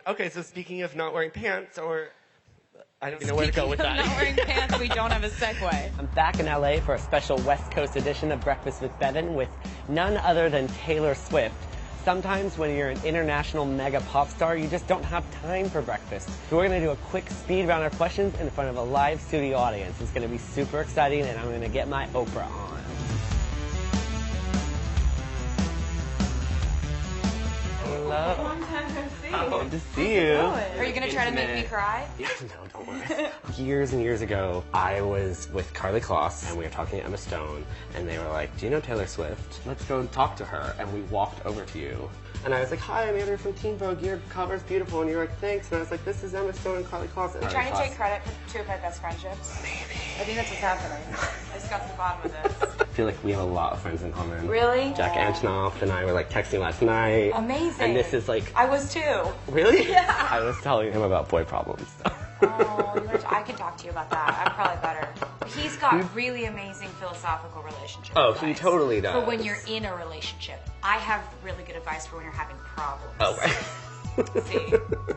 Okay, so speaking of not wearing pants, or I don't know where to go with that. Not wearing pants, we don't have a segue. I'm back in LA for a special West Coast edition of Breakfast with Bevan with none other than Taylor Swift. Sometimes when you're an international mega pop star, you just don't have time for breakfast. So we're going to do a quick speed round of questions in front of a live studio audience. It's going to be super exciting, and I'm going to get my Oprah on. Hello. Long time no see. Good to see you. Are you going to try to make me cry? Yeah, no, don't worry. Years and years ago, I was with Carly Kloss, and we were talking to Emma Stone, and they were like, do you know Taylor Swift? Let's go and talk to her. And we walked over to you. And I was like, hi, I'm Andrew from Teen Vogue. Your cover's beautiful. And you were like, thanks. And I was like, this is Emma Stone and Carly Kloss. You're trying to take credit for two of my best friendships? Maybe. I think that's what's happening. I just got to the bottom of this. I feel like we have a lot of friends in common. Really? Jack Antonoff and I were like texting last night. Amazing. And this is like... I was too. Really? Yeah. I was telling him about boy problems. I can talk to you about that. I'm probably better. He's got really amazing philosophical relationships. Oh, he totally does. But when you're in a relationship, I have really good advice for when you're having problems. Oh, right. See?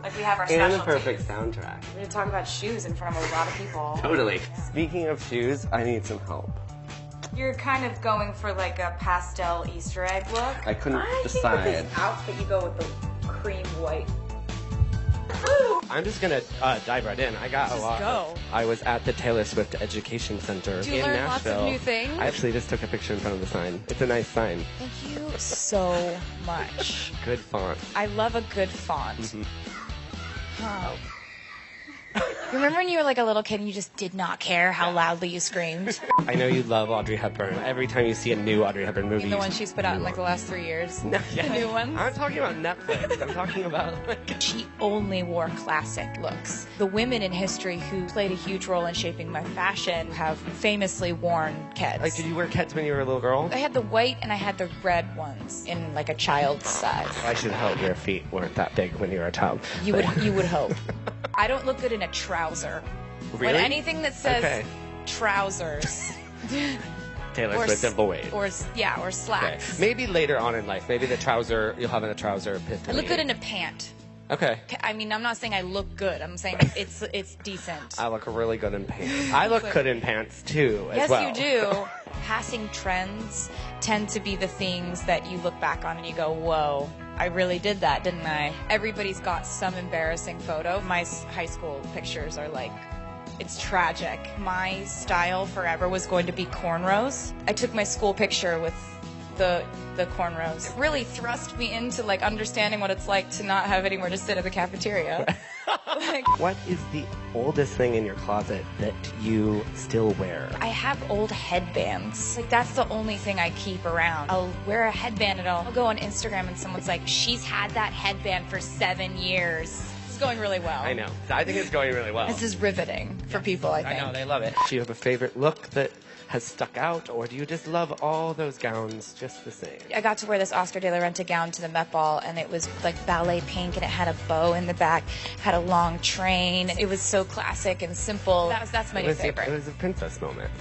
Like we have our specialty. And a perfect soundtrack. We're going to talk about shoes in front of a lot of people. Totally. Speaking of shoes, I need some help. You're kind of going for like a pastel Easter egg look. I couldn't decide. I think with this outfit you go with the cream white. I'm just gonna dive right in. I got a lot. Go. I was at the Taylor Swift Education Center Did you in learn Nashville. lots of new things? I actually just took a picture in front of the sign. It's a nice sign. Thank you so much. Good font. I love a good font. Mm-hmm. Huh. Remember when you were like a little kid and you just did not care how loudly you screamed? I know you love Audrey Hepburn. Every time you see a new Audrey Hepburn movie, The one she's put out in like the last 3 years. No, The new ones. I'm talking about Netflix. I'm talking about like... She only wore classic looks. The women in history who played a huge role in shaping my fashion have famously worn Keds. Like, did you wear Keds when you were a little girl? I had the white and I had the red ones in like a child's size. I should hope your feet weren't that big when you were a child. You would hope. I don't look good in a trouser. Really? When anything that says Okay. trousers. Taylor Swift Dimple Wade. Or slacks. Okay. Maybe later on in life. Maybe the trouser, you'll have a trouser epiphany. I look good in a pant. Okay. I mean, I'm not saying I look good. I'm saying it's decent. I look really good in pants. I look good in pants too, as well. Yes, you do. Passing trends tend to be the things that you look back on and you go, whoa, I really did that, didn't I? Everybody's got some embarrassing photo. My high school pictures are like, it's tragic. My style forever was going to be cornrows. I took my school picture with the cornrows. It really thrust me into like understanding what it's like to not have anywhere to sit at the cafeteria. What is the oldest thing in your closet that you still wear? I have old headbands. Like that's the only thing I keep around. I'll wear a headband and I'll go on Instagram and someone's like, she's had that headband for 7 years. It's going really well. I know. I think it's going really well. This is riveting for people, I think. I know, they love it. Do you have a favorite look that has stuck out, or do you just love all those gowns just the same? I got to wear this Oscar de la Renta gown to the Met Ball, and it was like ballet pink, and it had a bow in the back, had a long train. It was so classic and simple. That's my new favorite. It was a princess moment.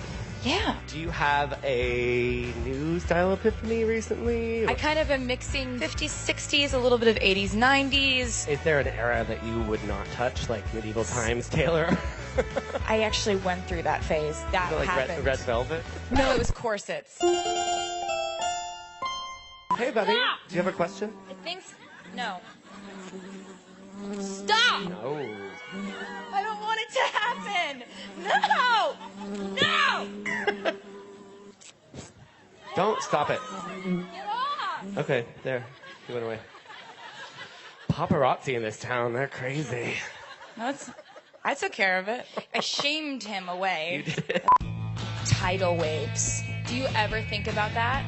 Yeah. Do you have a new style epiphany recently? I kind of am mixing 50s, 60s, a little bit of 80s, 90s. Is there an era that you would not touch, like medieval times, Taylor? I actually went through that phase. That like happened. red velvet? No, it was corsets. Hey, buddy. Do you have a question? I think no. Stop! No. I don't want it to happen! No! No! Don't stop it. Get off! Okay, there. He went away. Paparazzi in this town, they're crazy. No, I took care of it. I shamed him away. You did. Tidal waves. Do you ever think about that?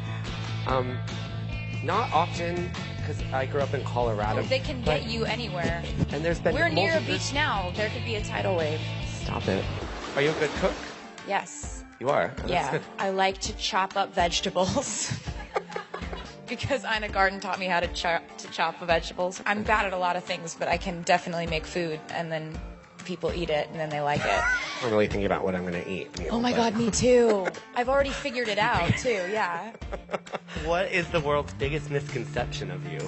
Not often, because I grew up in Colorado. They can get you anywhere. And there's been We're near a multiple- beach now. There could be a tidal wave. Stop it. Are you a good cook? Yes. You are? Oh, that's Yeah. good. I like to chop up vegetables. Because Ina Garten taught me how to chop vegetables. I'm bad at a lot of things, but I can definitely make food, and then people eat it, and then they like it. I'm really thinking about what I'm going to eat. Oh my God, me too. I've already figured it out, too, yeah. What is the world's biggest misconception of you?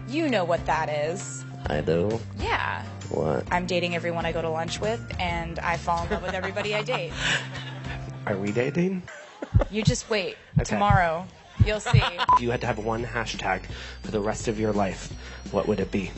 You know what that is. I do. Yeah. What? I'm dating everyone I go to lunch with, and I fall in love with everybody I date. Are we dating? You just wait. Okay. Tomorrow, you'll see. If you had to have one hashtag for the rest of your life, what would it be?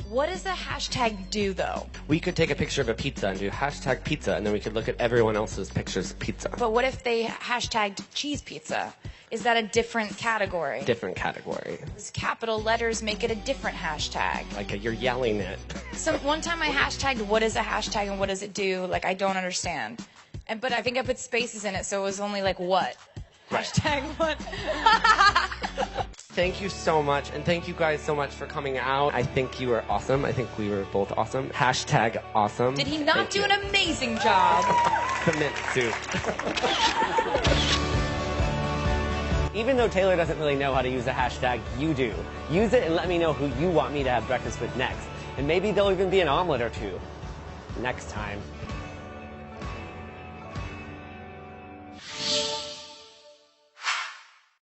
What does the hashtag do, though? We could take a picture of a pizza and do hashtag pizza, and then we could look at everyone else's pictures of pizza. But what if they hashtagged cheese pizza? Is that a different category? Different category. Does capital letters make it a different hashtag? Like you're yelling it. One time I hashtagged what is a hashtag and what does it do? Like, I don't understand. But I think I put spaces in it, so it was only like what? Right. Hashtag what? Thank you so much, and thank you guys so much for coming out. I think you were awesome. I think we were both awesome. Hashtag awesome. Did he not do an amazing job? Cement soup. Even though Taylor doesn't really know how to use a hashtag, you do. Use it and let me know who you want me to have breakfast with next. And maybe there'll even be an omelet or two next time.